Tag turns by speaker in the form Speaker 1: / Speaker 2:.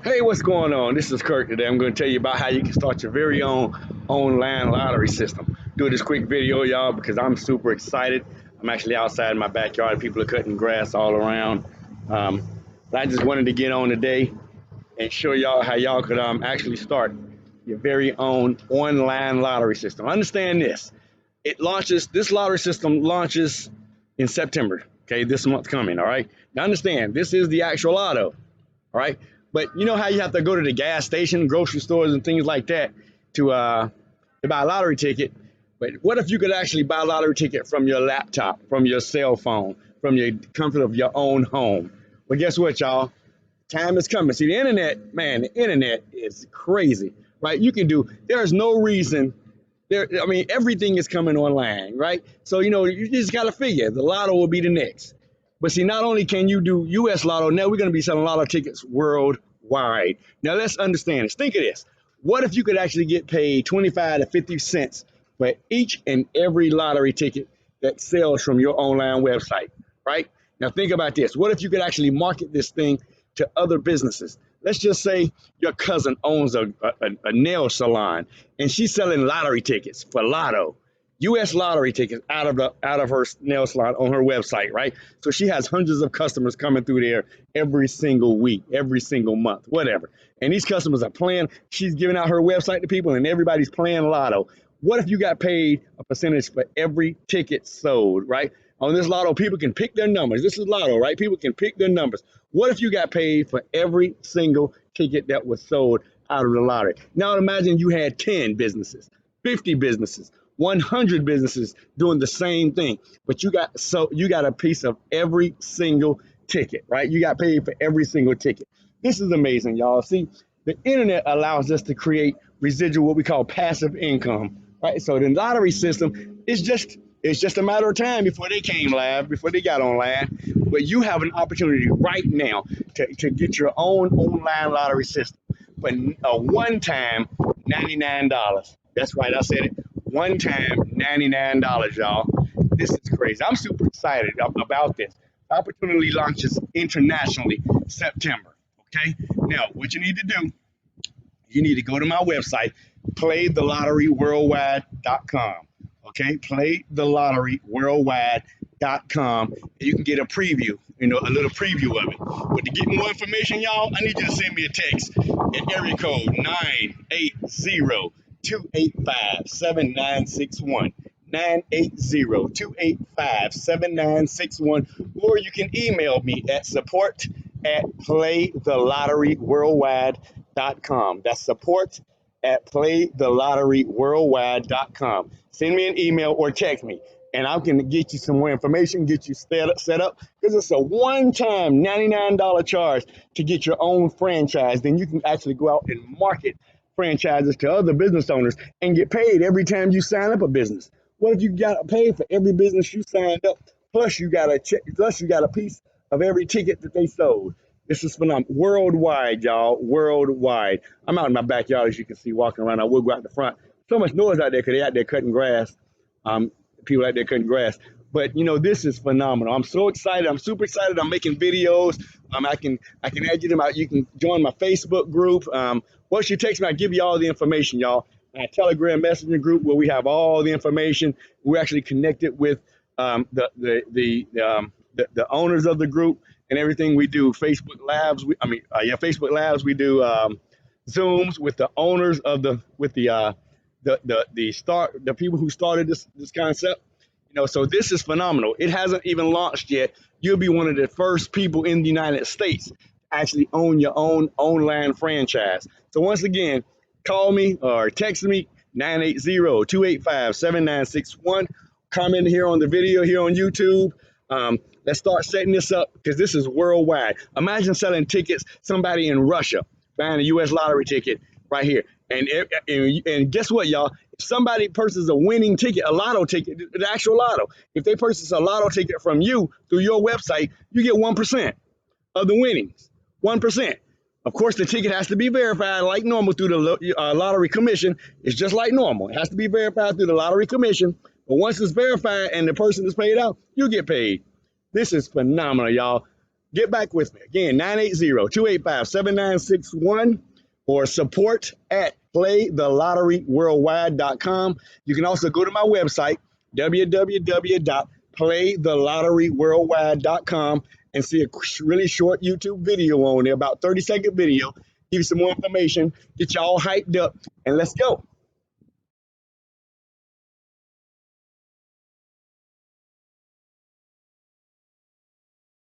Speaker 1: Hey, what's going on? This is Kirk today. I'm going to tell you about how you can start your very own online lottery system. Do this quick video, y'all, because I'm super excited. I'm actually outside in my backyard. People are cutting grass all around. Um, but I just wanted to get on today and show y'all how y'all could actually start your very own online lottery system. Understand this. This lottery system launches in September. Okay, this month coming, all right? Now understand, this is the actual lotto. All right. But you know how you have to go to the gas station, grocery stores, and things like that to buy a lottery ticket. But what if you could actually buy a lottery ticket from your laptop, from your cell phone, from your comfort of your own home? Well, guess what, y'all? Time is coming. See, the internet, man, the internet is crazy, right? There's no reason there. I mean, everything is coming online, right? So, you just got to figure the lotto will be the next. But see, not only can you do US Lotto, now we're going to be selling lotto tickets worldwide. Now let's understand this. Think of this. What if you could actually get paid 25 to 50 cents for each and every lottery ticket that sells from your online website, right? Now think about this. What if you could actually market this thing to other businesses? Let's just say your cousin owns a nail salon and she's selling lottery tickets for lotto. U.S. lottery tickets out of her nail salon on her website, right? So she has hundreds of customers coming through there every single week, every single month, whatever. And these customers are playing. She's giving out her website to people, and everybody's playing lotto. What if you got paid a percentage for every ticket sold, right? On this lotto, people can pick their numbers. This is lotto, right? People can pick their numbers. What if you got paid for every single ticket that was sold out of the lottery? Now imagine you had 10 businesses, 50 businesses, 100 businesses doing the same thing, but you got a piece of every single ticket, right? You got paid for every single ticket. This is amazing, y'all. See, the internet allows us to create residual, what we call passive income, right? So the lottery system is just a matter of time before they came live, before they got online. But you have an opportunity right now to get your own online lottery system for a one-time $99. That's right, I said it. One time, $99, y'all. This is crazy. I'm super excited about this. The opportunity launches internationally September. Okay. Now, what you need to do, you need to go to my website, playthelotteryworldwide.com. Okay, playthelotteryworldwide.com. And you can get a preview, a little preview of it. But to get more information, y'all, I need you to send me a text at area code 980-285-7961. 980-285-7961. Or you can email me at support@playthelotteryworldwide.com. That's support@playthelotteryworldwide.com. Send me an email or text me, and I can get you some more information, get you set up, because it's a one-time $99 charge to get your own franchise. Then you can actually go out and market franchises to other business owners and get paid every time you sign up a business. What if you got paid for every business you signed up, plus you got a piece of every ticket that they sold? This is phenomenal. Worldwide, y'all. Worldwide. I'm out in my backyard, as you can see, walking around. I will go out the front. So much noise out there because they're out there cutting grass. People out there cutting grass. But this is phenomenal. I'm so excited. I'm super excited. I'm making videos. I can add you to you can join my Facebook group. Once you text me, I give you all the information, y'all. My Telegram messenger group where we have all the information. We're actually connected with the owners of the group and everything. We do Facebook Labs. Facebook Labs. We do Zooms with the owners of the people who started this concept. So this is phenomenal. It hasn't even launched yet. You'll be one of the first people in the United States to actually own your own online franchise. So once again, call me or text me, 980-285-7961. Comment here on the video here on YouTube. Let's start setting this up because this is worldwide. Imagine selling tickets, somebody in Russia buying a U.S. lottery ticket right here. And guess what, y'all? If somebody purchases a winning ticket, a lotto ticket, the actual lotto, if they purchase a lotto ticket from you through your website, you get 1% of the winnings. 1%. Of course, the ticket has to be verified like normal through the lottery commission. It's just like normal. It has to be verified through the lottery commission. But once it's verified and the person is paid out, you get paid. This is phenomenal, y'all. Get back with me. Again, 980-285-7961 or support at playthelotteryworldwide.com. You can also go to my website, www.playthelotteryworldwide.com, and see a really short YouTube video on there, about 30-second video. Give you some more information, get you all hyped up, and let's go.